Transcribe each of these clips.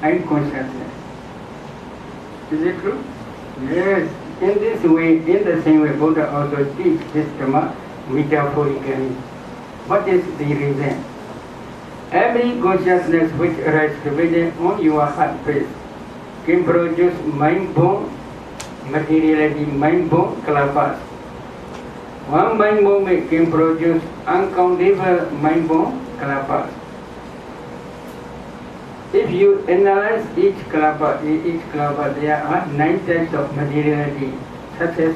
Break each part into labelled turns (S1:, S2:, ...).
S1: and consciousness. Is it true? Yes. In this way, in the same way, Buddha also teaches this Dhamma metaphorically. What is the reason? Every consciousness which arises within on your heart space can produce mind-born materiality, mind-born kalapas. One mind movement can produce uncountable mind-born kalapas. If you analyze each kalapa, there are 9 types of materiality, such as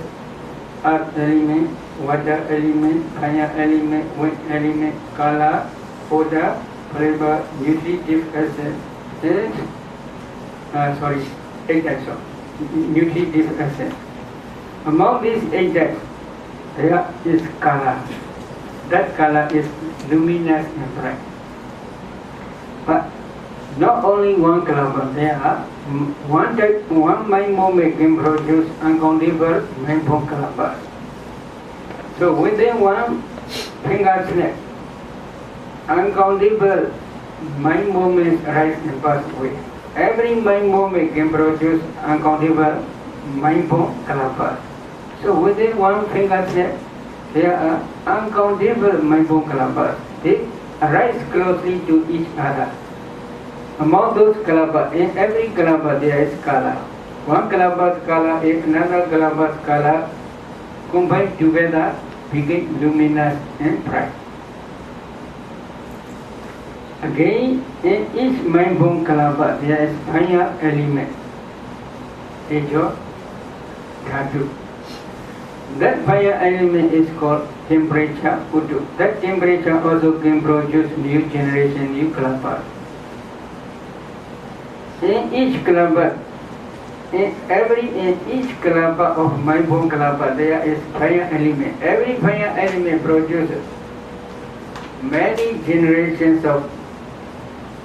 S1: earth element, water element, fire element, wind element, color, odor, flavor, nutritive acid, and 8 types of nutritive acid. Among these 8 types, there is color. That color is luminous and bright. But not only one kalapa, there are one mind movement can produce uncountable mind-born kalapas. So within one finger snap, uncountable mind movements arise and pass away. Every mind movement can produce uncountable mind-born kalapas. So within one finger snap, there are uncountable mind-born kalapas. They arise closely to each other. Among those kalapa, in every kalapa there is kala. One kalapa's kala is another kalapa's kala combined together become luminous and bright. Again, in each mind-born kalapa there is fire element, Tejo Dhatu. That fire element is called temperature Udu. That temperature also can produce new generation, new kalapas. In each kalapa, in each kalapa of mind-born kalapa, there is fire element. Every fire element produces many generations of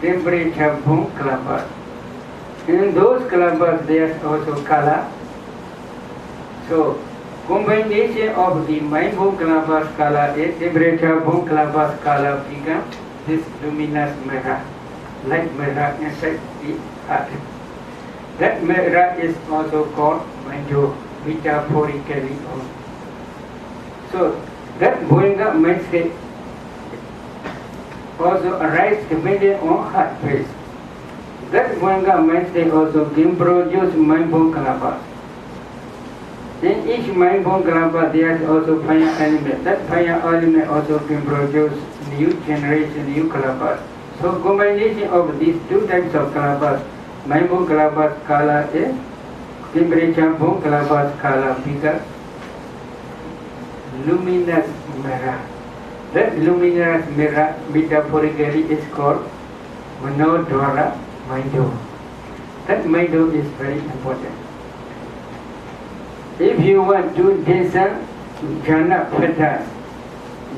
S1: temperature-born kalapas. In those kalapas, there is also kala. So, combination of the mind-born kalapas kala and temperature-born kalapas kala become this luminous mirror, light mirror inside the heart. That mirror is also called Manjo, metaphorically. So that Bhoinga mindset also arises depending on heart space. That Bhoinga mindset also can produce mind-born kalapas. In each mind-born kalapa there is also fire element. That fire element also can produce new generation, new kalapas. So combination of these 2 types of kalapas, mind-born kalapas kala is temperature-born kalapas kala become luminous mirror. That luminous mirror metaphorically is called Manodwara Maido. That Maido is very important. If you want to descend jhana fetters,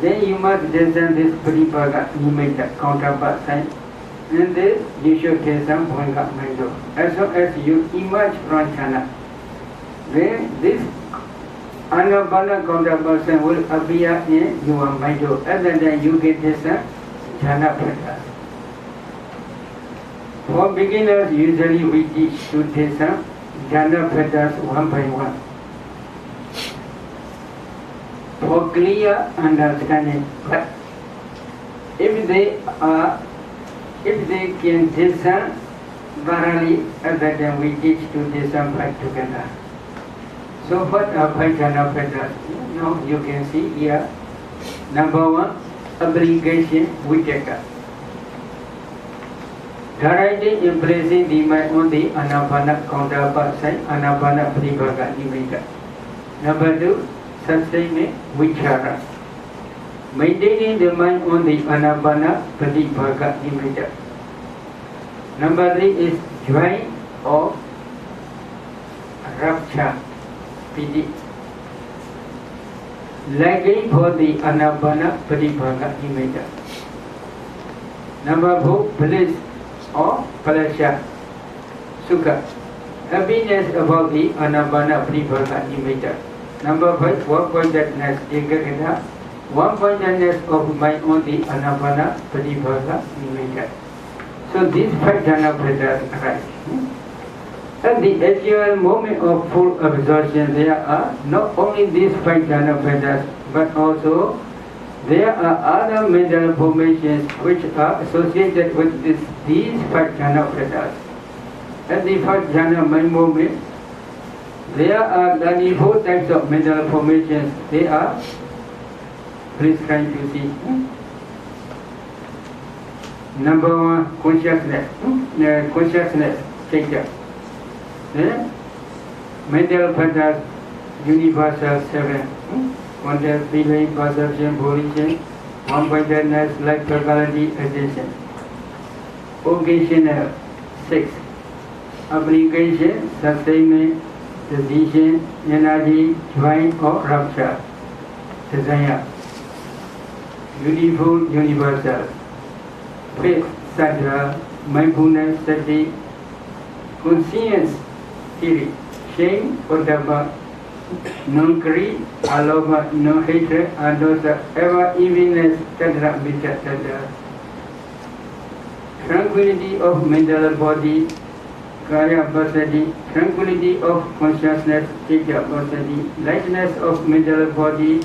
S1: then you must descend this Paripaga nimitta counterpart sign, and then you should descend Bhoinga Maido. As soon as you emerge from jhana, then this Anapana counterpart sign will appear in your Maido, and then you get descend jhana fetters. For beginners, usually we teach to descend jhana fetters one by one. For clear understanding, but if they can discern thoroughly, then we teach to discern back together. So what are five jhana fetters? Now you can see here. Number 1, obligation vitaka. Directly impressing the mind on the anapana counterpart side, anapana paripaga nimitta. Number 2, sustaining vichara. Maintaining the mind on the anapana paripaga nimitta. Number 3 is joy or rapture, piti. Lagging for the anapana paripaga nimitta. Number 4, bliss or pleasure, sukha. Happiness about the anapana paripaga nimitta. Number 5, one-pointedness, ekagrata. One-pointedness of mind on the anapana paripaga nimitta. So these 5 jhana predas arise. At the actual moment of full absorption, there are not only these 5 jhana predas, but also there are other mental formations which are associated with these 5 jhana predas. At the first jhana mind moment, there are 34 types of mental formations. They are, please try to see. Number 1, consciousness. Consciousness, chaitya. Mental predas, universal 7. Contact, feeling, perception, volition, one-pointedness, like totality, attention. Occasional 6. Application, sustainment, decision, energy, joy or rapture, desire. Beautiful, universal. Faith, sadhya, mindfulness, sati, conscience, theory, shame, uddhava, no greed, alobha, no hatred, adosa, ever evilness, tadra, mita, tadra. Tranquility of mental body, kaya pasadi, tranquility of consciousness, chitta pasadi, lightness of mental body,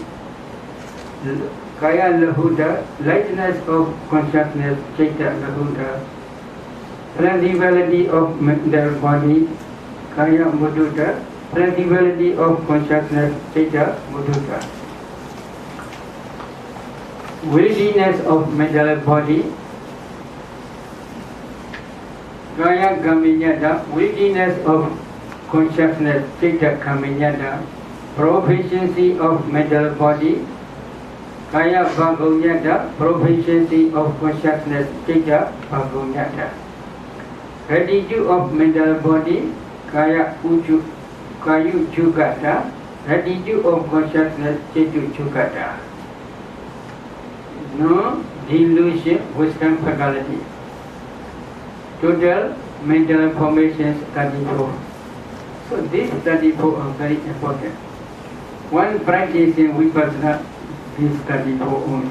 S1: kaya lahuda, lightness of consciousness, chitta lahuda, flexibility of mental body, kaya mudhuta, flexibility of consciousness, chitta mudhuta, willingness of mental body, kaya gaminyada, willingness of consciousness, chitta gaminyada, proficiency of mental body, kaya bhagunyada, proficiency of consciousness, chitta bhagunyada, residue of mental body, kaya kayu jugata, residue of consciousness, chitta jugata. No delusion, wisdom, faculty. Total mental formations 34. So these 34 are very important. One practice in Vipassana, these 34 only.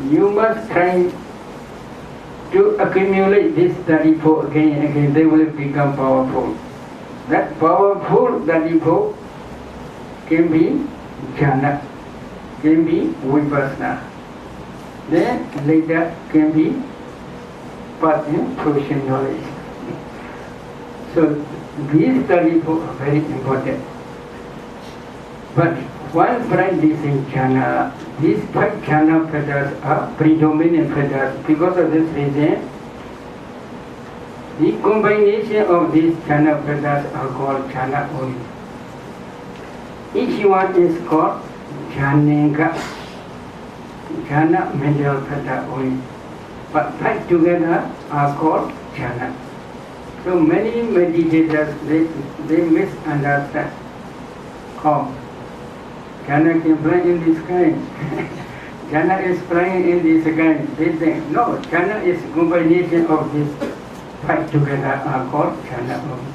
S1: You must try to accumulate these 34 again and again. They will become powerful. That powerful 34 can be jhana, can be Vipassana. Then later can be but in fruition knowledge. So these 34 are very important. But one practice in jhana, these 5 jhana predas are predominant predas. Because of this reason, the combination of these jhana predas are called jhana only. Each one is called jhanenga, jhana mental preda only. But 5 together are called jhana. So many meditators, they misunderstand. Oh, jhana can fly in the sky. Jhana is flying in the sky. They think, no, jhana is combination of these 5 together are called jhana only.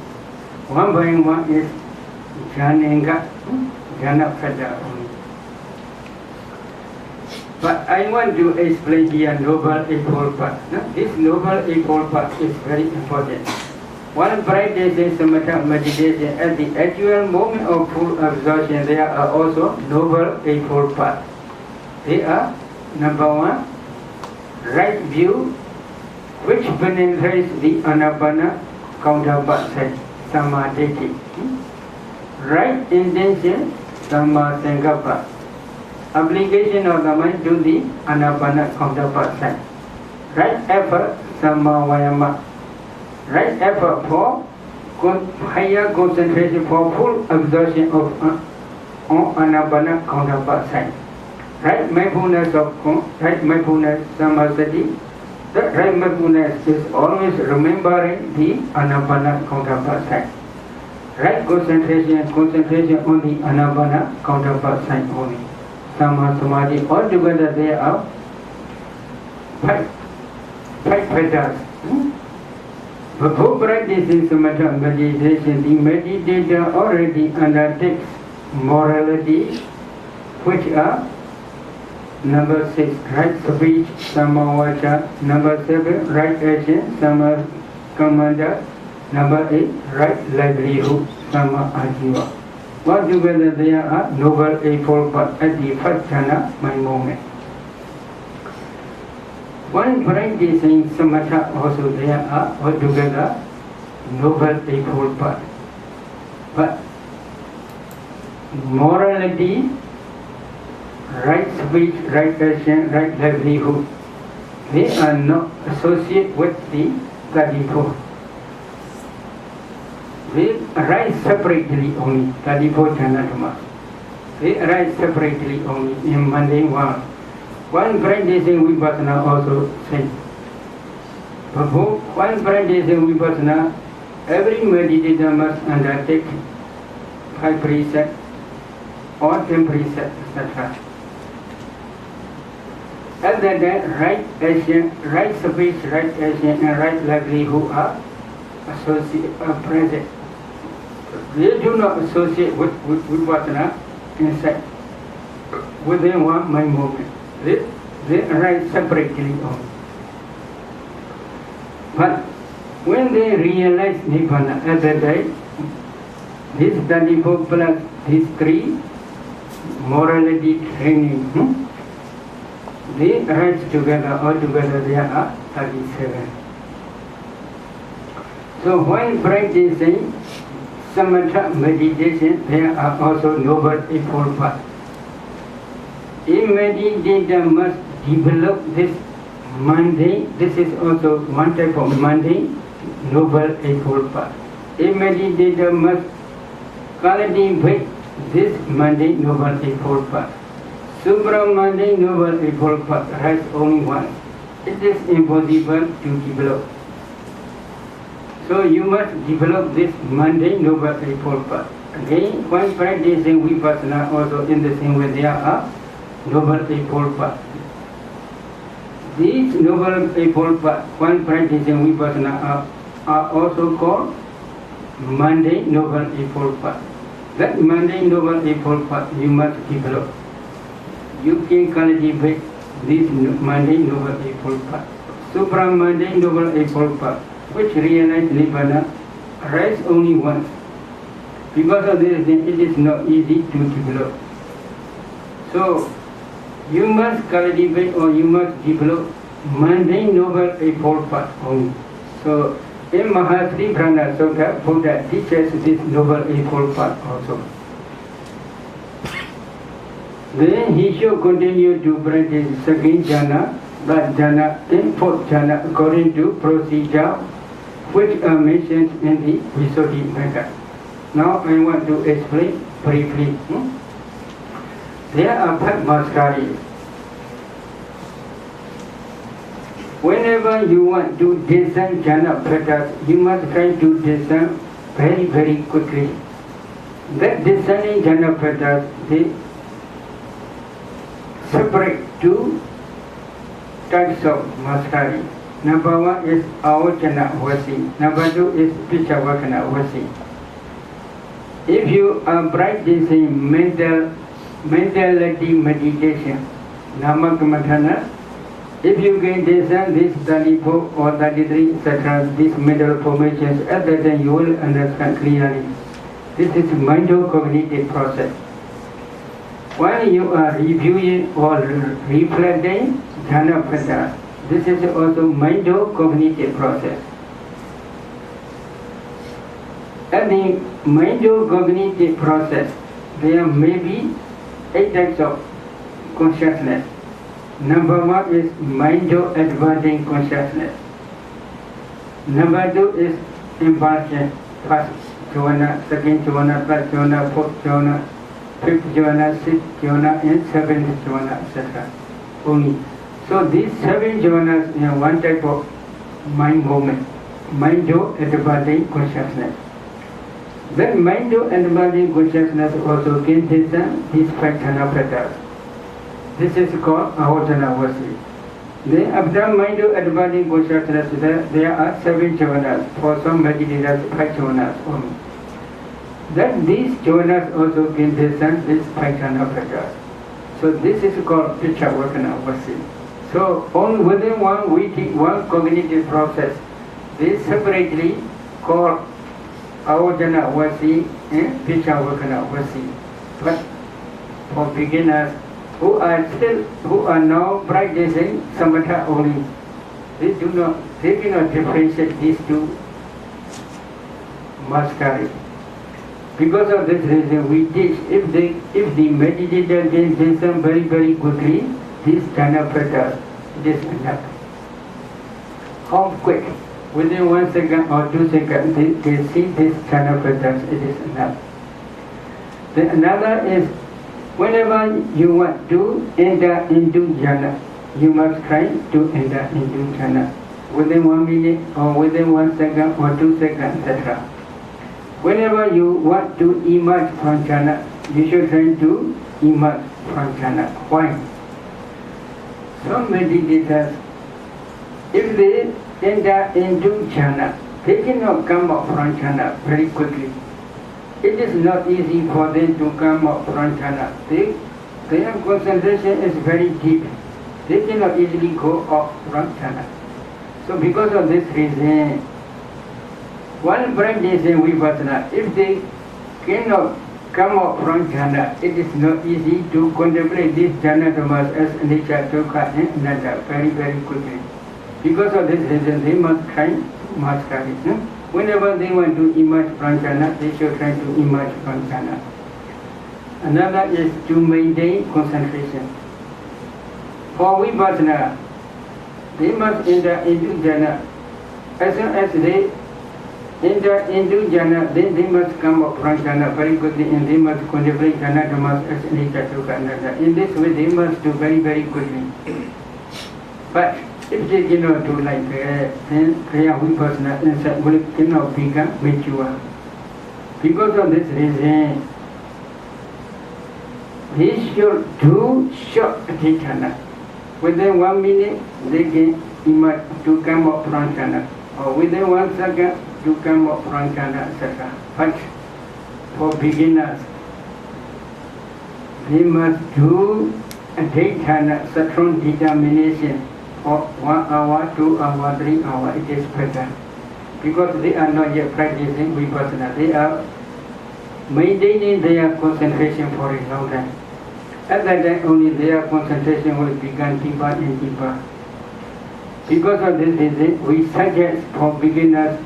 S1: One by one is jhanenga, jhana preda only. But I want to explain here Noble Eightfold Path. This Noble Eightfold Path is very important. One practice is samatha meditation. At the actual moment of full absorption, there are also Noble Eightfold Path. They are, number 1, right view, which penetrates the anapana counterpart side, samadhi. Right intention, samma sankappa. Application of the mind to the anapana counterpart side. Right effort, samma vayama. Right effort for higher concentration for full absorption of anapana counterpart side. Right mindfulness samasati. The right mindfulness is always remembering the anapana counterpart side. Right concentration on the anapana counterpart side only. Sama samadhi, altogether there are 5 predas. Before practicing samatha meditation, the meditator already undertakes morality, which are Number 6, right speech, samavacha. Number 7, right action, samakamanda. Number 8, right livelihood, sama ajiva. Altogether there are noble eightfold paths at the first jhana, mind moment. One practicing samatha also there are altogether noble eightfold paths. But morality, right speech, right action, right livelihood, they are not associated with the 34. They arise separately only, 34 Janatama. They arise separately only in mundane world. One practicing Vipassana also says, one practicing Vipassana, every meditator must undertake 5 precepts or 10 precepts, etc. At that time, right action, right speech, right action, and right livelihood are present. They do not associate with Vipassana inside, within one mind movement. They arise separately only. But when they realize Nibbana at that time, this 34 plus these 3 morality training, they arise together, altogether there are 37. So when practicing samatha meditation, there are also noble eightfold paths. A meditator must develop this mundane, this is also one type of mundane, noble eightfold path. A meditator must cultivate this mundane, noble eightfold path. Supramundane, noble eightfold path has only one. It is impossible to develop. So you must develop this mundane, noble eightfold path. Again, when practicing Vipassana, also in the same way there are noble eightfold paths. These noble eightfold paths, when practicing Vipassana, are also called mundane, noble eightfold path. That mundane, noble eightfold path you must develop. You can cultivate this mundane, noble eightfold path. Supramundane, noble eightfold path, which realize Nibbana, arise only once. Because of this, it is not easy to develop. So, you must cultivate or you must develop mundane, noble eightfold path only. So, in Mahasri Prana Sutta, Buddha teaches this noble eightfold path also. Then he should continue to practice second jhana, third jhana, and fourth jhana according to procedure which are mentioned in the Visuddhi method. Now I want to explain briefly. There are Padmaskaris. Whenever you want to discern jhana pathas, you must try to discern very, very quickly. That discerning jhana pathas, they separate 2 types of maskari. Number 1 is Avachana Vasi. Number 2 is Pichavakana Vasi. If you are practicing mentality meditation, Namakamatana, if you can discern this 34 or 33, etc., these mental formations, at that time you will understand clearly. This is mental cognitive process. While you are reviewing or reflecting jhana pathas, this is also mental cognitive process. At the mental cognitive process, there may be 8 types of consciousness. Number 1 is mental advancing consciousness. Number 2 is impulsion. First jhana, second jhana, third jhana, fourth jhana, fifth jhana, sixth jhana, and seventh jhana, etc. Only. So these 7 jhanas are one type of mind movement, mental advancing consciousness. Then mental advancing consciousness also can discern these 5 jhana pathas. This is called Avachana Vasi. Then after mental advancing consciousness, there are 7 jhanas. For some meditators, 5 jhanas only. Then these jhanas also can discern these 5 jhana pathas. So this is called Pichavartanavasi. So within one cognitive process, they separately call Avajjanavasi and Pichavartanavasi. But for beginners who are now practicing samatha only, they cannot differentiate these two mascari. Because of this reason, we teach if the meditator can listen very, very quickly, this Janaprata, it is enough. How quick? Within 1 second or 2 seconds, they see this Janaprata, it is enough. The another is, whenever you want to enter into jhana, you must try to enter into jhana within 1 minute or within 1 second or 2 seconds, etc. Whenever you want to emerge from jhana, you should try to emerge from jhana. Why? Some meditators, if they enter into jhana, they cannot come out from jhana very quickly. It is not easy for them to come out from jhana. Their concentration is very deep. They cannot easily go out from jhana. So because of this reason, one practice in vipassana, if they cannot come out from jhana, it is not easy to contemplate this jhana dhammas as anicca, dukkha and anatta very, very quickly. Because of this reason, they must try mastery. Whenever they want to emerge from jhana, they should try to emerge from jhana. Another is to maintain concentration. For vipassana, they must enter into jhana. As soon as they enter into jhana, then they must come up from jhana very quickly and they must contemplate jhana dhammas as anicca, dukkha, anatta. In this way, they must do very, very quickly. But if they cannot do like that, then Kriya Vipassana inside will cannot become mature. Because of this reason, they should do short dhyana. Within 1 minute, they can emerge to come up from jhana, or within 1 second to come up from jhana, etc. But for beginners, they must do a dhyana, strong determination for 1 hour, 2 hours, 3 hours. It is better. Because they are not yet practicing vipassana. They are maintaining their concentration for a long time. At that time only their concentration will become deeper and deeper. Because of this reason, we suggest for beginners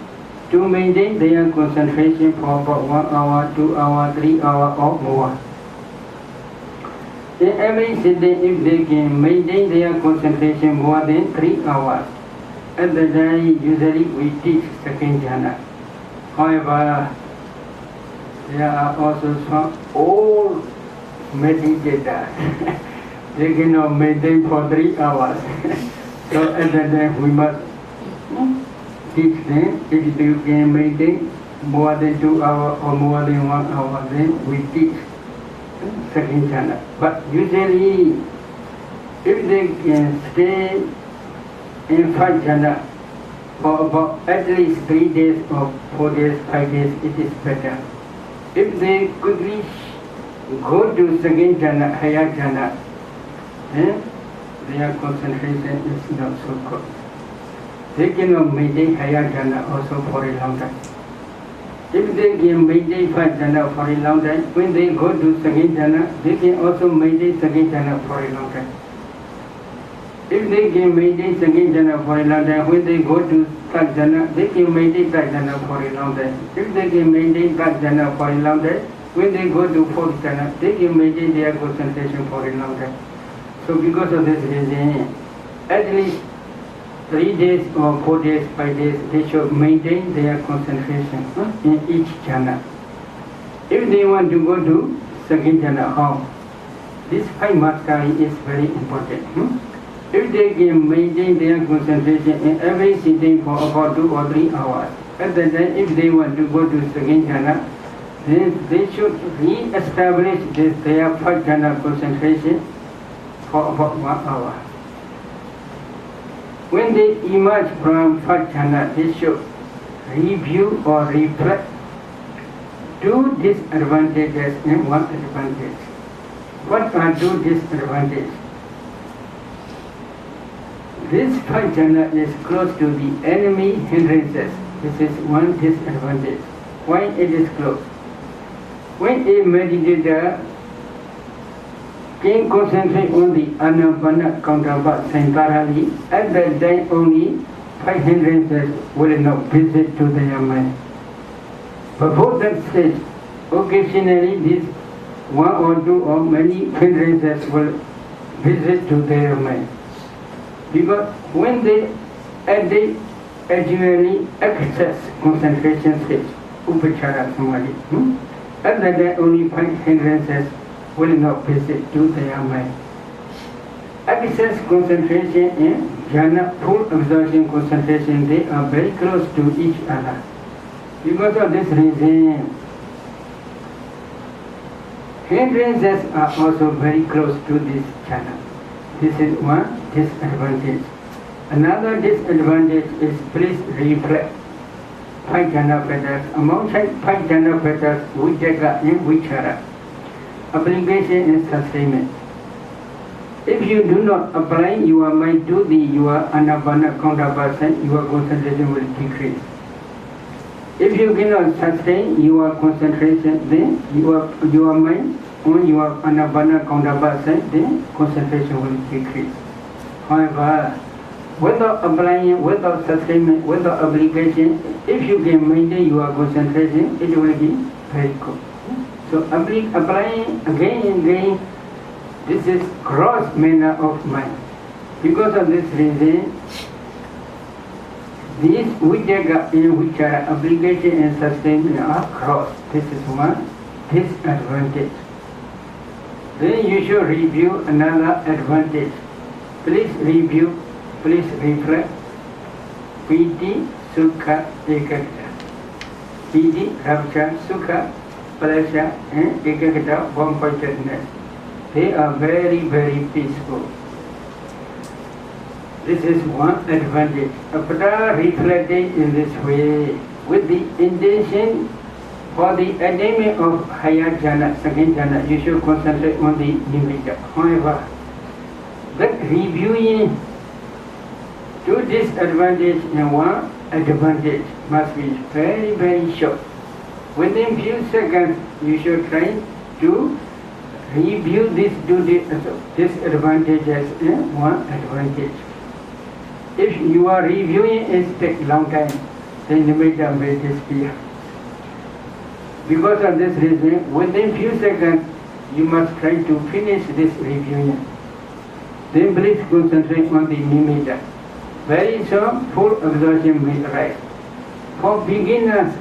S1: to maintain their concentration for about 1 hour, 2 hours, 3 hours or more. In every sitting, if they can maintain their concentration more than 3 hours, at the time usually we teach second jhana. However, there are also some old meditators. They cannot maintain for 3 hours. So at that time we must teach them. If you can maintain more than 2 hours or more than 1 hour, then we teach second jhana. But usually, if they can stay in first jhana for about at least 3 days or 4 days, 5 days, it is better. If they quickly go to second jhana, higher jhana, then their concentration is not so good. They cannot maintain higher jhana also for a long time. If they can maintain first jhana for a long time, when they go to second jhana, they can also maintain second jhana for a long time. If they can maintain second jhana for a long time, when they go to third jhana, they can maintain third jhana for a long time. If they can maintain third jhana for a long time, when they go to fourth jhana, they can maintain their concentration for a long time. So because of this reason, at least 3 days or 4 days, 5 days, they should maintain their concentration in each jhana. If they want to go to second jhana, how? This 5 maskari is very important. If they can maintain their concentration in every sitting for about 2 or 3 hours, at that time, if they want to go to second jhana, then they should re-establish their first jhana concentration for about 1 hour. When they emerge from first jhana, they should review or reflect 2 disadvantages and 1 advantage. What are two disadvantages? This five jhana is close to the enemy hindrances. This is one disadvantage. Why it is close? When a meditator can concentrate on the Anapana counterpart centrally, at that time only five hindrances will not visit to their mind. Before that stage, occasionally these one or two or many hindrances will visit to their mind. Because when they actually access concentration stage, upachara samadhi, at that time only five hindrances will not visit to their mind. Access concentration and jhana, full absorption concentration, they are very close to each other. Because of this reason, hindrances are also very close to this jhana. This is one disadvantage. Another disadvantage is please reflect. Five jhana fetters, among five jhana fetters, vijjhaka and vichara, obligation and sustainment. If you do not apply your mind to your anapana counterpart, your concentration will decrease. If you cannot sustain your concentration, then your mind on your anapana counterpart, then concentration will decrease. However, without applying, without sustainment, without obligation, if you can maintain your concentration, it will be very good. So applying again and again, this is gross manner of mind. Because of this reason, these vijjhaka and vichara, obligation and sustainment are gross. This is one disadvantage. Then you should review another advantage. Please review, please reflect. Piti, sukha, ekagata. Piti, rapture, sukha, pleasure, and ekagata, one-pointedness. They are very, very peaceful. This is one advantage. After reflecting in this way, with the intention for the attainment of higher jhana, second jhana, you should concentrate on the nimitta. However, that reviewing two disadvantages and one advantage must be very, very short. Within few seconds, you should try to review these two disadvantages and one advantage. If you are reviewing it takes long time, then nimitta may disappear. Because of this reason, within few seconds, you must try to finish this reviewing. Then please concentrate on the nimitta. Very soon, full absorption may arise. For beginners,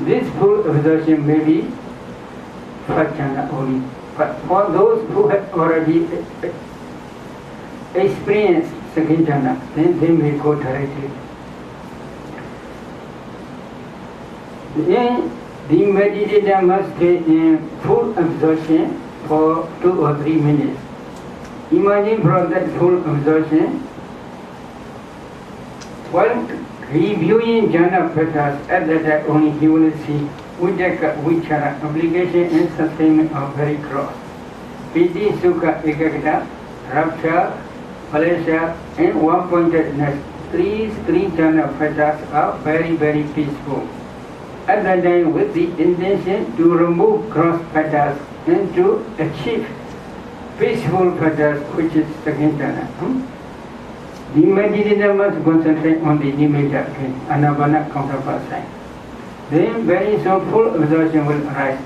S1: this full absorption may be first jhana only. But for those who have already experienced second jhana, then they may go directly. Then the meditator must stay in full absorption for 2 or 3 minutes. Imagine from that full absorption, while reviewing jhana fetters, at that time only he will see vijjhaka, vichara, obligation and sustainment are very close. Piti, sukha, ekagata, rapture, pleasure, and one-pointedness. Three jhana fetters are very, very peaceful. At that time, with the intention to remove gross fetters and to achieve peaceful fetters, which is second jhana. The meditator must concentrate on the nimitta, anapana counterpart sign. Then very soon full absorption will arise.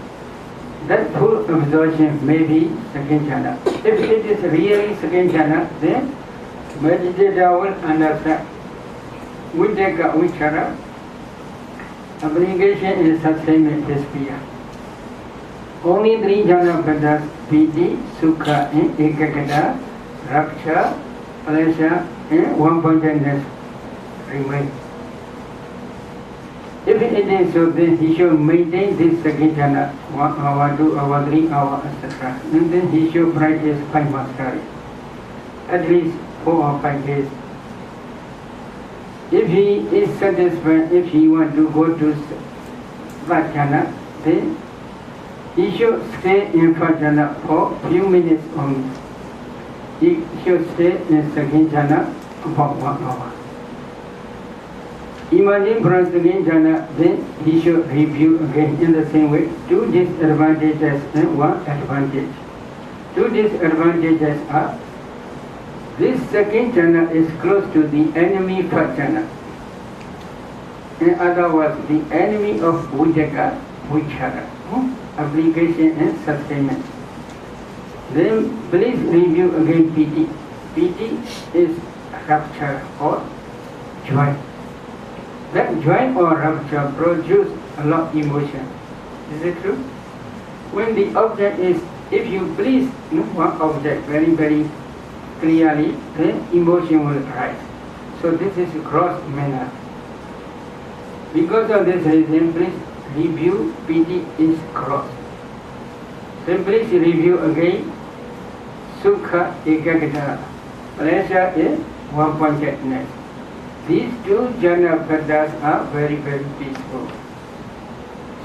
S1: That full absorption may be second jhana. If it is really second jhana, then meditator will understand vijjhaka, vichara, obligation and sustainment disappear. Only 3 jhana fetters, piti, sukha, and ekagata, rapture, pleasure, and one-pointedness remain. If it is so, then he should maintain this second jhana 1 hour, 2 hours, 3 hours, etc. And then he should practice 5 mastery, at least 4 or 5 days. If he is satisfied, if he wants to go to that jhana, then He should stay in first jhana for few minutes only. He should stay in second jhana about 1 hour. Emerging from second jhana, then he should review again in the same way. Two disadvantages and one advantage. Two disadvantages are this second jhana is close to the enemy first jhana. In other words, the enemy of Vijaka, Vichara, application and sustenance. Then please review again piti. Piti is rapture or joy. That joy or rapture produces a lot of emotion. Is it true? When the object is, if you please one object very, very clearly, then emotion will rise. So this is gross manner. Because of this reason, please review piti is gross. Then please review again sukha ekagata. Pleasure is one-pointedness. These two jhana padas are very, very peaceful.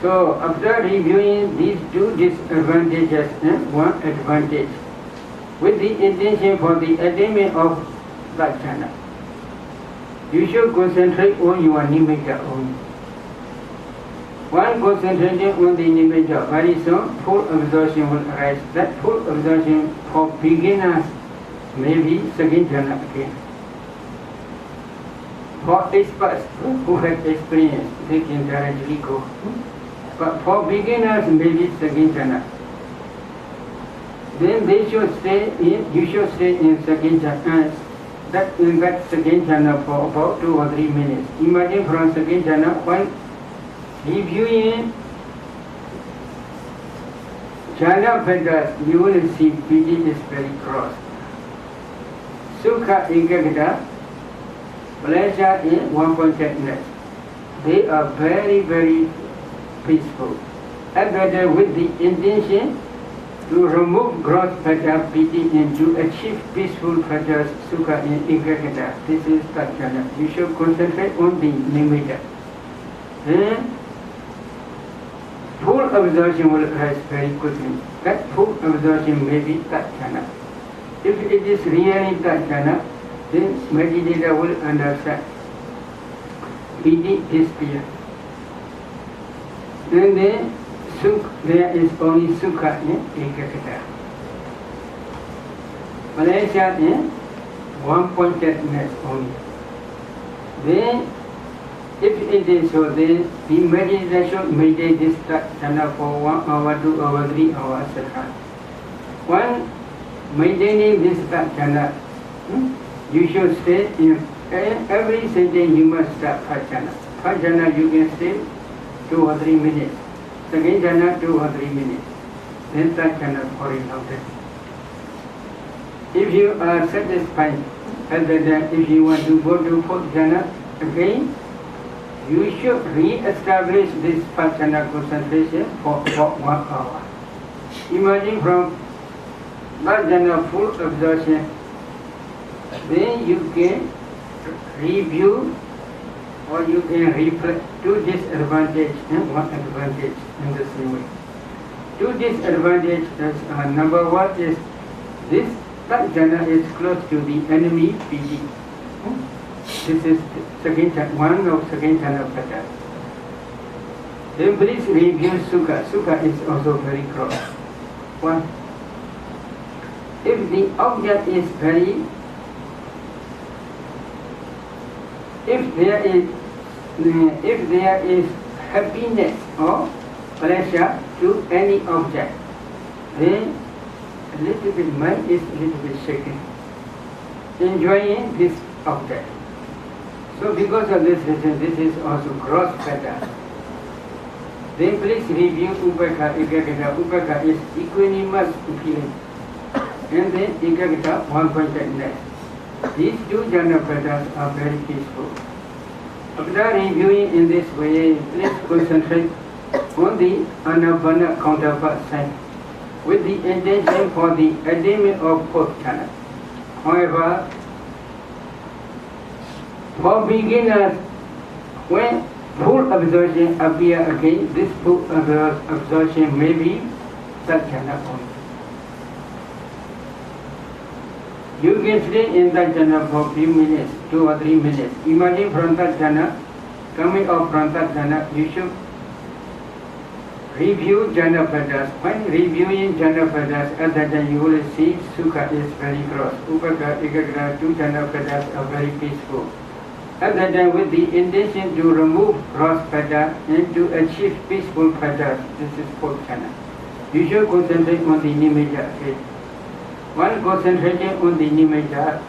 S1: So after reviewing these two disadvantages and one advantage, with the intention for the attainment of that jhana, you should concentrate on your nimitta only. While concentrating on the nimitta, very soon full absorption will arise. That full absorption for beginners may be second jhana again. For experts who have experience, they can directly go. But for beginners, maybe second jhana. Then they should stay in, you should stay in second jhana. In that second jhana for about 2 or 3 minutes. Imagine from second jhana, while reviewing jhana padas, you will see piti is very cross. Sukha ekagata, pleasure in one-pointedness. They are very, very peaceful. And better with the intention to remove gross pada piti and to achieve peaceful padas sukha in ekagata. This is tatjana. You should concentrate on the nimitta. Then full absorption will arise very quickly. That full absorption may be tatjana. If it is really tatjana, then meditator will understand. Piti disappears. Then there is only sukha in ekagata. Pleasure in one-pointedness only. Then, if it is so, then the meditation meditate this jhana for 1 hour, 2 hours, 3 hours, etc. When maintaining this jhana, you should stay in every sentence. You must start first jhana. First jhana you can stay 2 or 3 minutes. Second jhana 2 or 3 minutes. Then third jhana horizontal. If you are satisfied, and then if you want to go to fourth jhana again, you should re-establish this first jhana concentration for about 1 hour. Imagine from third jhana full absorption, then you can review or you can reflect two disadvantages and one advantage in the same way. Two disadvantages, number one is this third jhana is close to the enemy piti. This is second jhana, one of second jhana pada. Then please review sukha. Sukha is also very close. One, if the object is very, if there is happiness or pleasure to any object, then a little bit mind is a little bit shaken, enjoying this object. So because of this reason, this is also gross pada. Then please review upeka ekagata. Upeka is equanimous feeling, and then ekagata one-pointedness. These two jhana padas are very peaceful. After reviewing in this way, please concentrate on the anapana counterpart sign with the intention for the attainment of fourth jhana. However, for beginners, when full absorption appear again. This full absorption may be that jhana only. You can stay in that jhana for a few minutes, 2 or 3 minutes. Imagine from that jhana, coming out from that jhana, you should review jhana padas. When reviewing jhana padas, at that time you will see sukha is very gross. Upaka, ekagra, 2 jhana padas are very peaceful. At that time, with the intention to remove gross pada and to achieve peaceful padas, this is 4th jhana. You should concentrate on the nimitta. One concentration on the nimitta,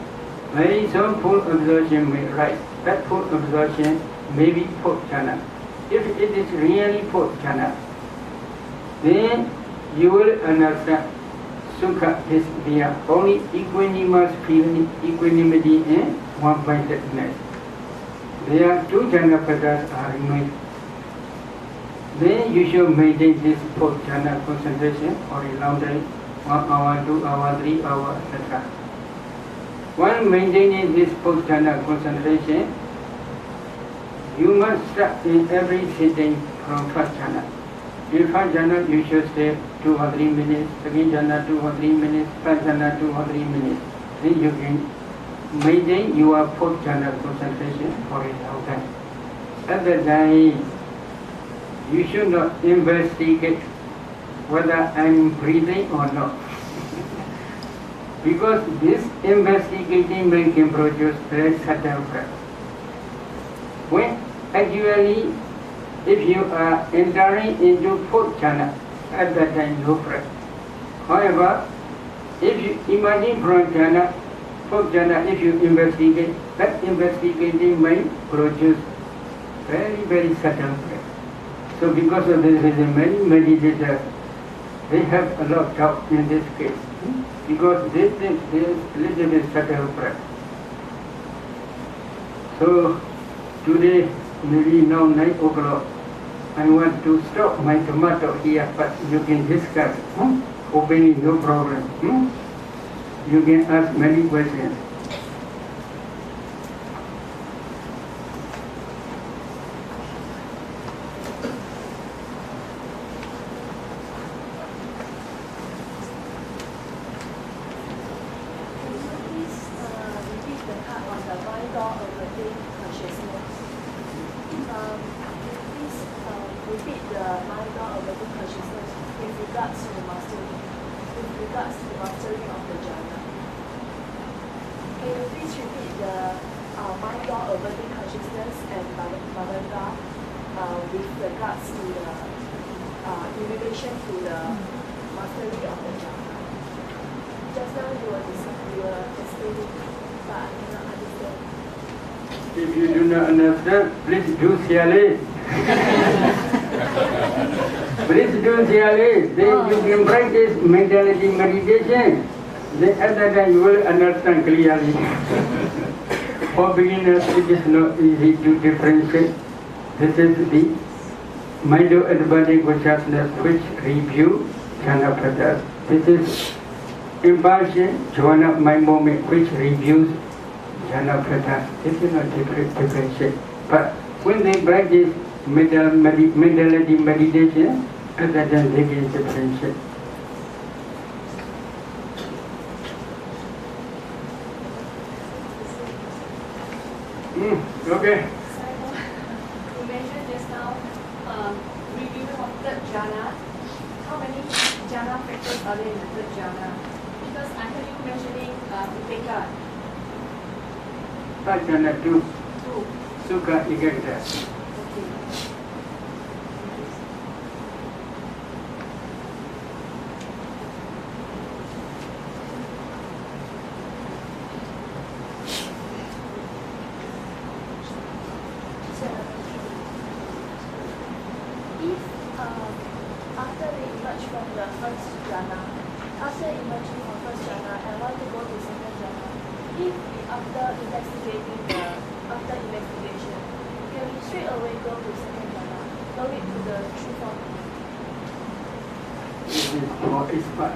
S1: very soon full absorption may rise. That full absorption may be 4th jhana. If it is really 4th jhana, then you will understand sukha is there, only equanimous feeling, equanimity and one-pointedness. There are 2 jhana padas are removed. Then you should maintain this 4th jhana concentration for a long time, 1 hour, 2 hours, 3 hours, etc. While maintaining this 4th jhana concentration, you must start in every sitting from 1st jhana. In 1st jhana, you should stay 2 or 3 minutes, 2nd jhana 2 or 3 minutes, 3rd jhana 2 or 3 minutes. Then you can maintain your 4th jhana concentration for a long time. At that time, you should not investigate whether I am breathing or not. Because this investigating may can produce very subtle breath. When actually, if you are entering into 4th jhana, at that time no breath. However, if you imagine from jhana, 4th jhana, if you investigate, that investigating may produce very, very subtle breath. So because of this reason, many meditators, they have a lot of doubt in this case. Because they think there is little bit subtle breath. So today, maybe now 9 o'clock, I want to stop my tomato here, but you can discuss openly, no problem. You can ask many questions. If you do not understand, please do CLA. Please do CLA. Then you can practice mentality meditation. Then at that time you will understand clearly. For beginners, it is not easy to differentiate. This is the mind-advantage consciousness which review jhana padas. This is impulsion, jhana mind moment which reviews jhana padas. This is not differentiate. But when they practice mentality meditation, at that time they can differentiate. Okay.
S2: You mentioned just now review of 3rd jhana. How many jhana factors are there in the 3rd jhana? Because I heard you mentioning upeka.
S1: 3rd jhana 2.
S2: 2.
S1: Sukha ekagra.
S2: Okay. After we emerge from the 1st jhana, after emerging from 1st jhana and want to go to 2nd jhana, if we after investigation, can we straight away go to 2nd jhana, no need to the true form?
S1: This is for expert.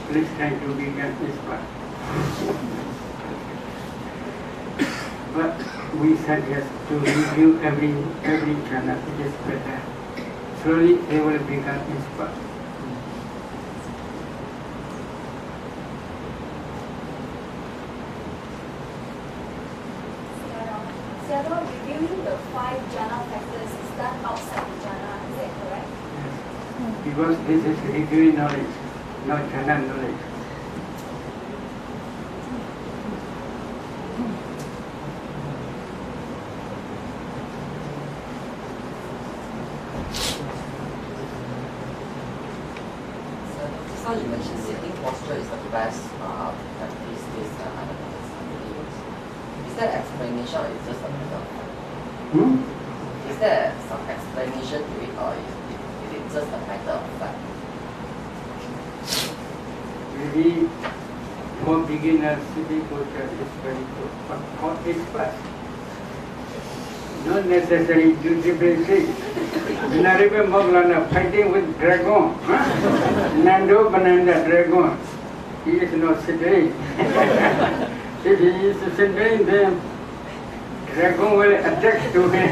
S1: Please try to be an expert. But we suggest to review every jhana. It is better. Slowly they will become expert.
S2: Several reviewing the 5 jhana factors is done outside the jhana, is that correct?
S1: Yes. Because this is reviewing knowledge, not jhana knowledge.
S3: So you mentioned sitting posture is the best practice this Is there explanation or is just a matter of fact? Is there some explanation to it or is it just a matter of fact?
S1: Maybe for beginners, sitting posture is very good, but for experts, not necessary to differentiate. When I remember Moglana fighting with dragon, Nando Banana dragon, he is not sitting. If he is sitting, then dragon will attack to him.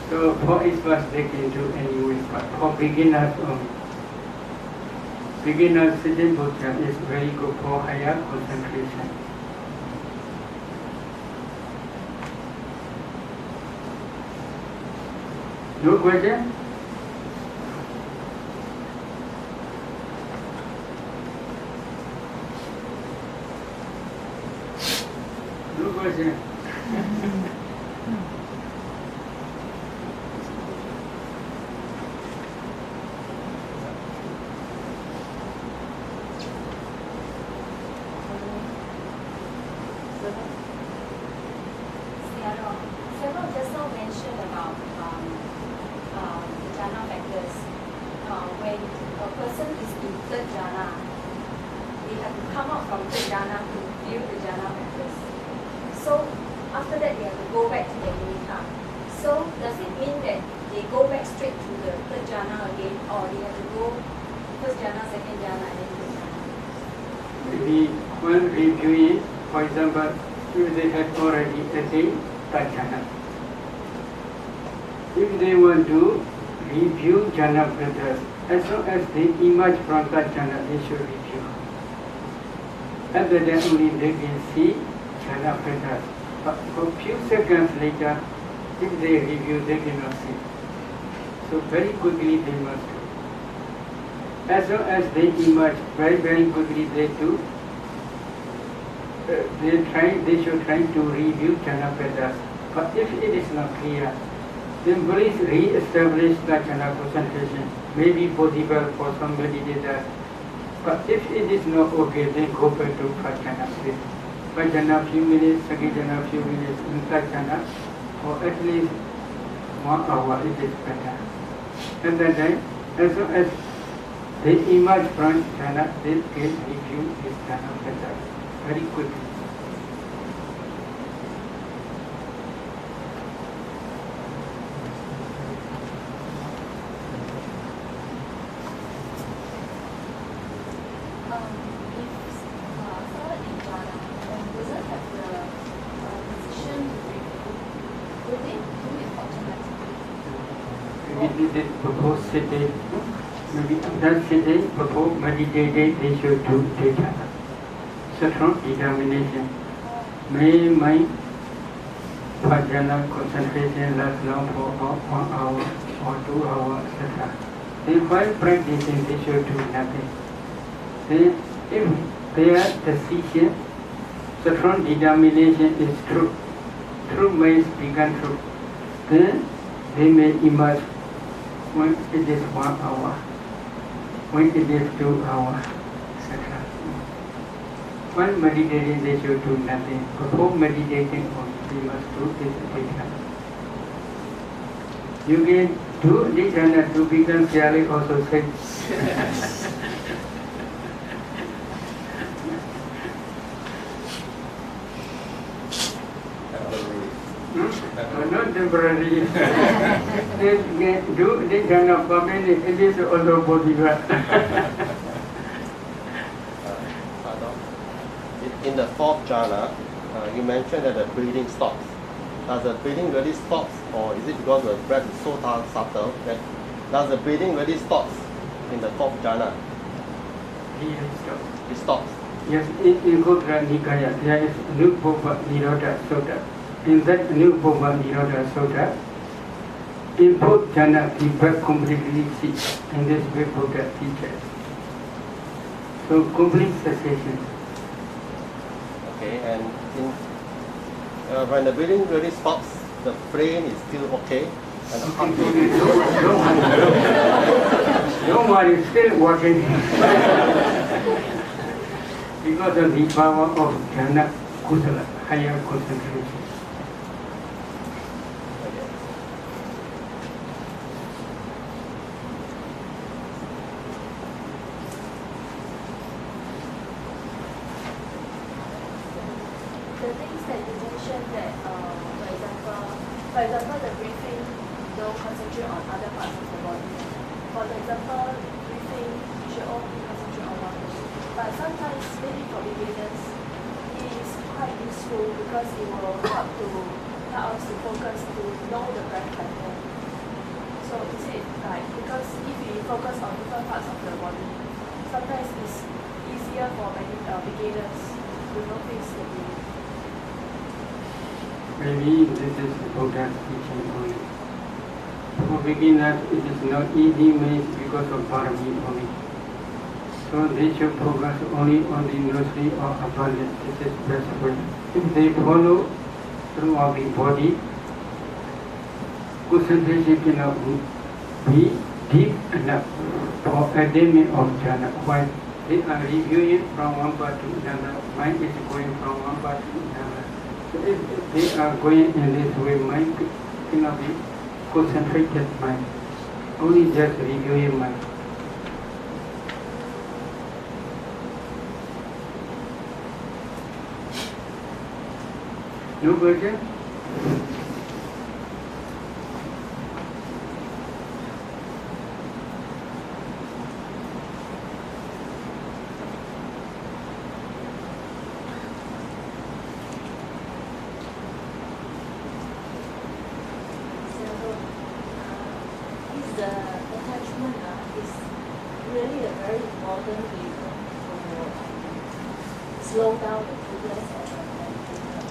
S1: So for experts, they can do anyway, but for beginners only. Beginner sitting posture is very good for higher concentration. No question? No question.
S2: Several just now mentioned about the jhana factors. When a person is in third jhana, they have to come out from third jhana to view the jhana factors. So after that, they have to go back to the nimitta. So does it mean that they go back straight to the third jhana again, or they have to go first jhana, second jhana, and then third jhana?
S1: Maybe when reviewing, for example, if they have already attained third jhana, if they want to review jhana factors, as long as they emerge from third jhana, they should review. After that only they can see jhana factors. But for few seconds later, if they review, they cannot see. So very quickly they must do. As long as they emerge, very, very quickly they do. They should try to review jhana factors. But if it is not clear, then please re-establish the jhana concentration. May be possible for some meditators. But if it is not okay, then go back to first jhana. First jhana few minutes, second jhana few minutes, and third jhana, or at least 1 hour, it is better. At that time, as long as they emerge from jhana, they can review this jhana factors very quickly. Maybe they propose sitting, maybe after sitting, propose meditating, they should do jhana. Strong determination. May my jhana concentration last long for 1 hour or 2 hours, etc. Then while practicing, they should do nothing. Then if their decision, strong determination is true, truth may become true, then they may emerge when it is 1 hour, when it is 2 hours, etc. While meditating, they should do nothing. Before meditating, they must do this jhana. You can do this jhana to become Sialik also said. Not temporary. They can do this jhana permanently. It is also possible.
S4: In the fourth jhana, you mentioned that the breathing stops. Does the breathing really stops, or is it because the breath is so subtle that does the breathing really stops in the fourth jhana? It stops.
S1: Yes, in Gotra Nikaya, there is Nupova Nirodha Sutta. In that Nupova Nirodha Sutta, in both jhana, the breath completely ceases. In this way, Buddha teaches. So, complete cessation.
S4: Okay, and when the breathing really stops, the brain is still okay, and the heart
S1: Don't worry, still working. Because of the power of jhana, kusala, higher concentration.
S2: The things that you mentioned that, for example, the breathing, don't concentrate on other parts of the body. For example, breathing, you should only concentrate on one thing. But sometimes, maybe for beginners, it is quite useful because it will help us to focus to know the breath pattern. So is it like, because if we focus on different parts of the body, sometimes it's easier for many beginners to notice the breathing.
S1: Maybe this is Buddha's teaching only. For beginners, it is not easy means because of parami only. So they should focus only on the nursery or abundance. This is best way. If they follow throughout the body, concentration cannot be deep enough for attainment of jhana. While they are reviewing from one part to another, mind is going from one part to another. So if they are going in this way, mind cannot be concentrated mind. Only just reviewing mind. No question?
S5: Is the attachment is really a very important reason to slow down the progress of the meditation.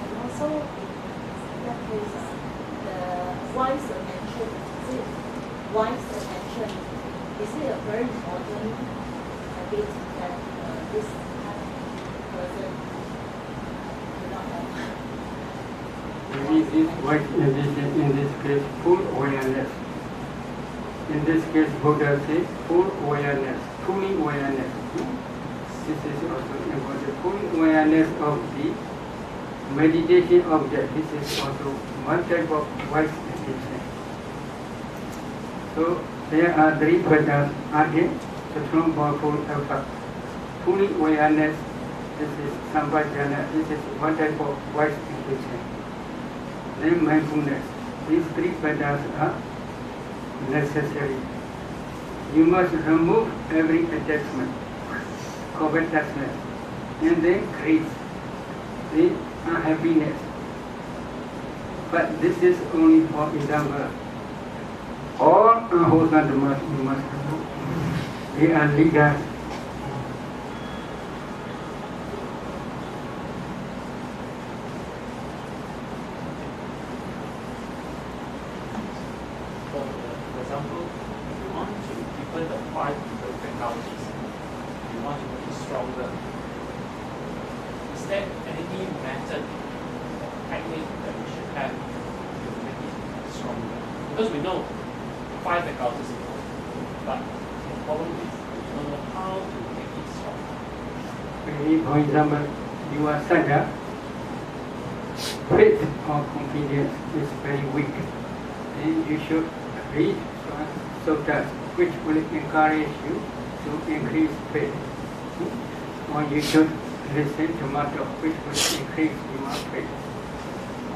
S5: And also, in that case, the wise attention, is it wise attention? Is it a very important habit that this kind of person cannot have?
S1: Maybe this wise in this case, full awareness. In this case, Buddha says full awareness, fully awareness. This is also important. Full awareness of the meditation object. This is also one type of wise meditation. So there are three patterns again, the strong powerful effort. Fully awareness, this is sampajana, this is one type of wise meditation. Then mindfulness. These three patterns are necessary. You must remove every attachment, covetousness, and then greed, the unhappiness. But this is only for example. All unwholesome dhammas you must remove. They are leaders.
S6: For example, if you want to deepen the five faculties, you want to make it stronger, is there any method or technique that we should have to make it stronger? Because we know five faculties is important, but the problem is we don't know how to make it stronger.
S1: Maybe, for example, you are sadha, faith or confidence is very weak. Then you should read suttas which will encourage you to increase faith. Or you should listen to mantra which will increase your faith.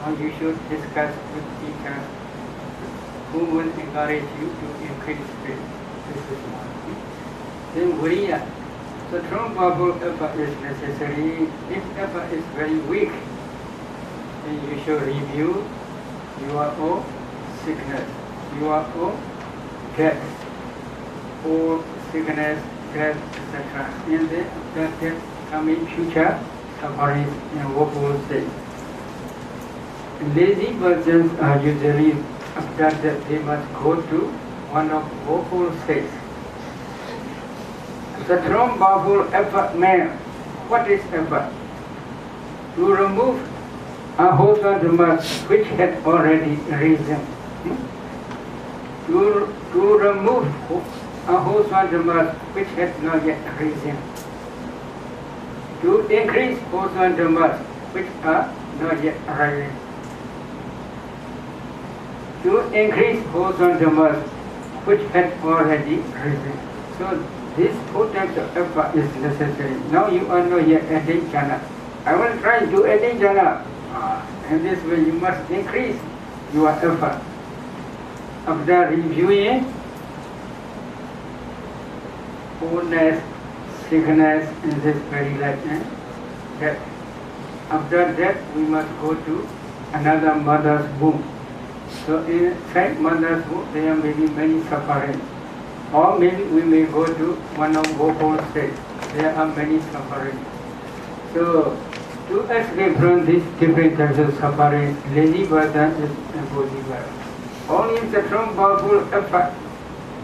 S1: Or you should discuss with teachers who will encourage you to increase faith. This is one. Then viriya. So strong powerful effort is necessary. If effort is very weak, then you should review your own sickness, your own death, or sickness, death, etc. And then that coming future suffering in woeful state. Lazy persons are usually after that they must go to one of woeful states. The strong powerful effort man, what is effort? To remove a wholesome mass which had already risen. To remove a wholesome mass which had not yet risen. To increase wholesome mass which are not yet rising. To increase wholesome mass which had already risen. So this 4 types of effort is necessary. Now you are not yet adding jhana. I will try to attain jhana. In this way you must increase your effort. After reviewing illness, sickness in this very life and death. After that we must go to another mother's womb. So inside mother's womb there may be many sufferings. Or maybe we may go to one of woeful states. There are many sufferings. So to escape from these different types of suffering, lazy person is impossible. Only the strong powerful effort,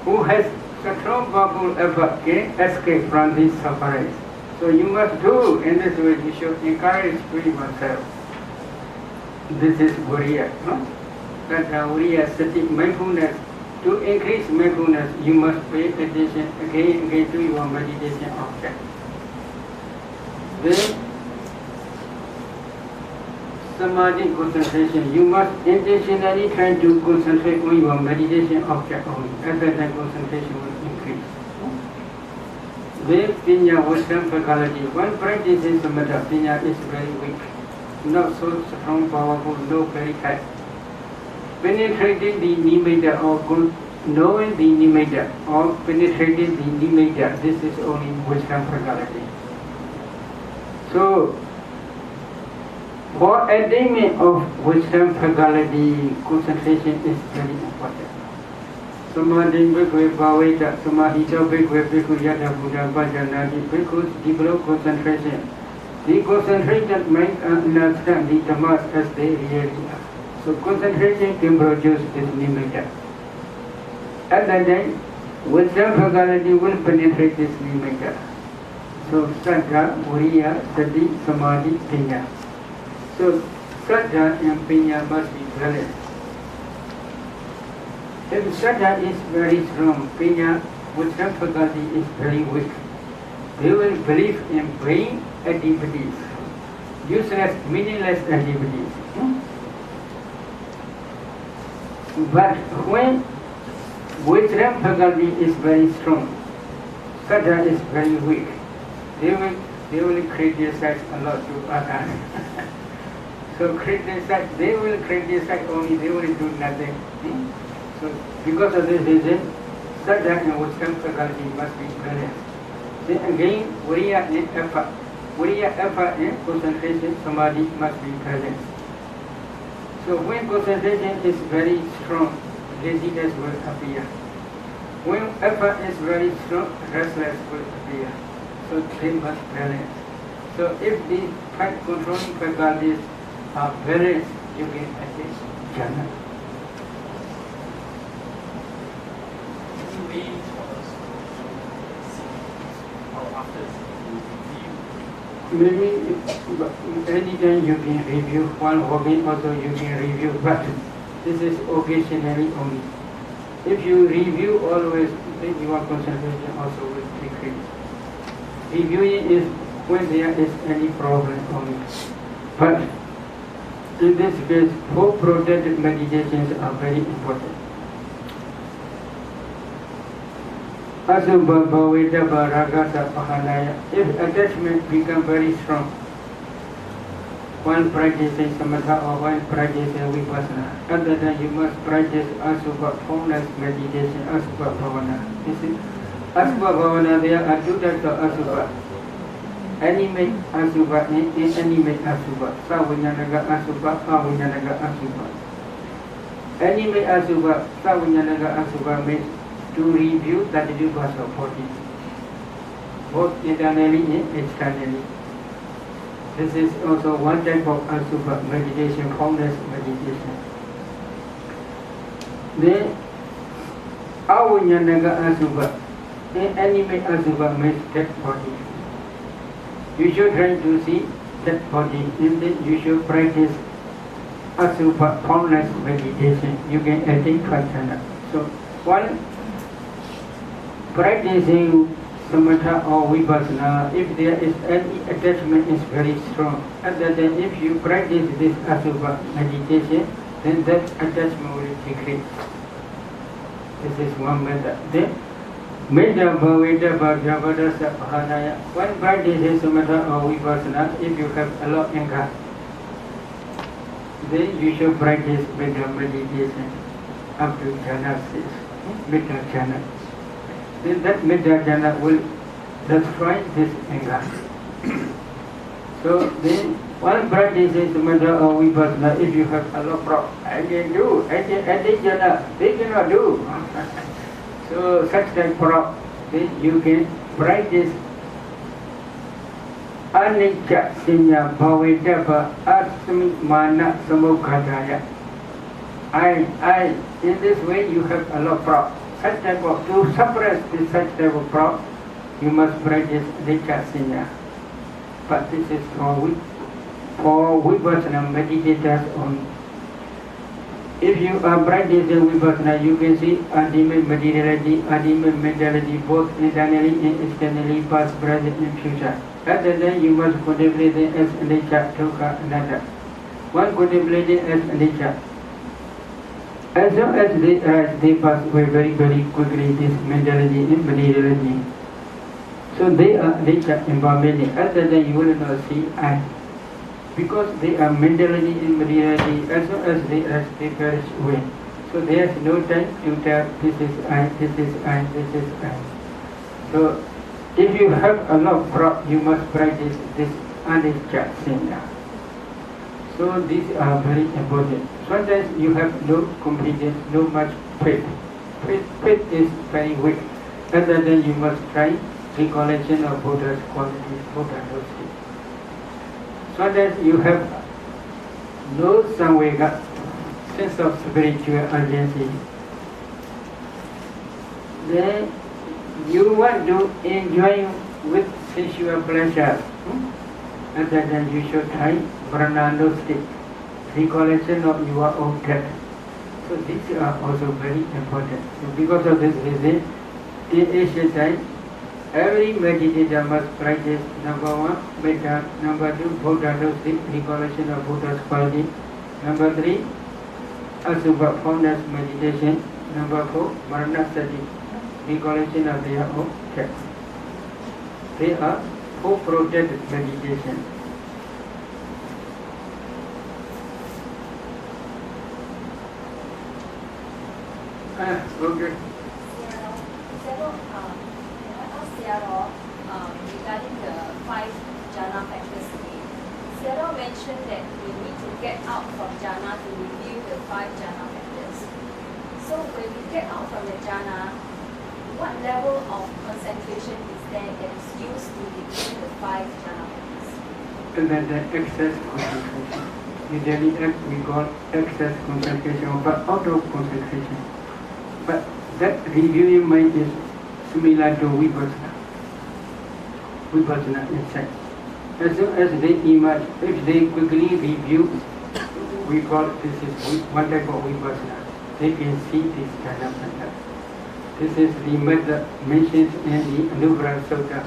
S1: who has the strong powerful effort, can escape from these sufferings. So you must do in this way. You should encourage oneself. This is Viriya. No? That Viriya, sati, mindfulness. To increase mindfulness, you must pay attention again to your meditation object. Then samadhi concentration, you must intentionally try to concentrate on your meditation object only. At that time concentration will increase. Then pinya, wisdom, faculty. One practices samatha, pinya is very weak. Not so strong, powerful, no very high. Penetrating the nimitta or knowing the nimitta or penetrating the nimitta, this is only wisdom faculty. So, for attainment of wisdom faculty, concentration is very important. Samadhi bhikkhve bhaveta, samahita bhikkhve bhikkhu yata buddha bhajanati, bhikkhus develop concentration. The concentrated mind understand the dhammas as they really are. So concentration can produce this nimitta. At that time, wisdom faculty will penetrate this nimitta. So saddha, viriya, sati, samadhi, pinya. So saddha and pinya must be balanced. If saddha is very strong, pinya, wisdom faculty is very weak. They will believe in vain activities, useless, meaningless activities. But when wisdom faculty is very strong, saddha is very weak, they will criticize a lot to others. So they will criticize only, they will do nothing. So because of this reason, saddha and wisdom faculty must be balanced. Then again, viriya and effort. Viriya, effort and concentration, samadhi must be present. So when concentration is very strong, laziness will appear. When effort is very strong, restlessness will appear. So they must balance. So if the controlling faculties are balanced, you can attain jhana.
S6: Any ways for us to see or after review?
S1: Maybe anytime you can review, one hobby also you can review, but this is occasionally only. If you review always, then your concentration also will decrease. Reviewing is when there is any problem only. But in this case, 4 protected meditations are very important. Asubha bhavita bharagasa pahanaya. If attachment becomes very strong, one practices samatha or one practices vipassana. At that time you must practice asubha formless meditation, asubha bhavana. You see, asubha bhavana, there are 2 types of asubha. animate asubha, inanimate asubha, savinyanaga asubha, avinyanaga asubha. Animate asubha, savinyanaga asubha means to review 32 parts of body, both internally and externally. This is also one type of asubha meditation, formless meditation. Then avinyanaga asubha, inanimate asubha means dead body. You should try to see that body, and then you should practice asubha formless meditation. You can attain 5 jhana. So, while practicing samatha or vipassana, if there is any attachment is very strong, other than if you practice this asubha meditation, then that attachment will decrease. This is one method. Then, Medha Bhaveda Bhajavada Sabhanaya. One practice is samatha or vipassana. If you have a lot of anger, then you should practice Medha meditation up to jhana 6, Medha jhana. Then that Medha jhana will destroy this anger. So then one practice is samatha or vipassana. If you have a lot of problems, I can do, I can jhana, they cannot do. So such type of then you can practice anicca sinya bhavedava asmana samukhadaya. I, in this way you have a lot of problems. Such type of, to suppress this such type of problem, you must practice anicca sinya. But this is for vipassana meditators only. If you are practicing vipassana, you can see ultimate materiality, ultimate mentality, both internally and externally, past, present, and future. Other than you must contemplate them as anicca, dukkha, anatta. One contemplated as anicca. As long as they arise, they pass away very, very quickly, this mentality and materiality. So they are anicca and permanent. Other than you will not see I. Because they are mentally and materiality, as long as they perish away. So there is no time to tell this is I, this is I, this is I. So if you have a lot of problems, you must practice this anicca sinya. So these are very important. Sometimes you have no competence, no much faith. Faith is very weak. Other than you must try recollection of Buddha's qualities, Buddha knows it. Sometimes you have no samvega, sense of spiritual urgency. Then you want to enjoy with sensual pleasure. Other than you should try pranadostic, recollection of your own death. So these are also very important. So because of this reason, in ancient time, every meditator must practice number 1, metta, number 2, Buddha-dostic, recollection of Buddha's quality, number 3, asubha formless meditation, number 4, maranasati, recollection of their own death. They are 4 protected meditation. Okay.
S5: Regarding the 5 jhana factors again, Seattle mentioned that we need to get out from jhana to review the 5 jhana factors. So when we get out from the jhana, what level of concentration is there that is used to review the 5 jhana factors?
S1: And then the excess concentration. Usually we call excess concentration, but out of concentration. But that reviewing mind is similar to vipassana. Vipassana inside. As soon as they emerge, if they quickly review, we call this is one type of vipassana. They can see this kind of method. This is the method mentioned in the Anugrah Sutta.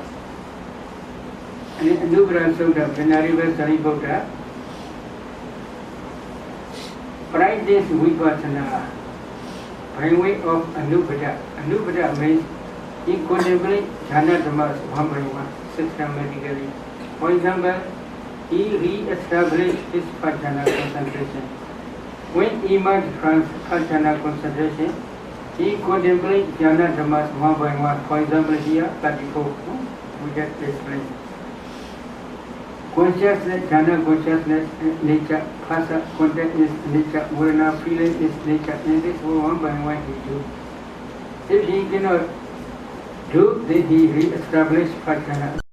S1: In Anugrah Sutta, Venerable Sariputta practice vipassana by way of Anupada. Anupada means he contemplates jhana dhammas one by one, systematically. For example, he re-established his jhana concentration. When he emerged from jhana concentration, he contemplates jhana dhammas one by one. For example, here, 34, we get explained. consciousness, jhana consciousness, nature, phasa, contact is nature, varna, feeling is nature, and this one by one he do. If he cannot do, then he re-establish jhana.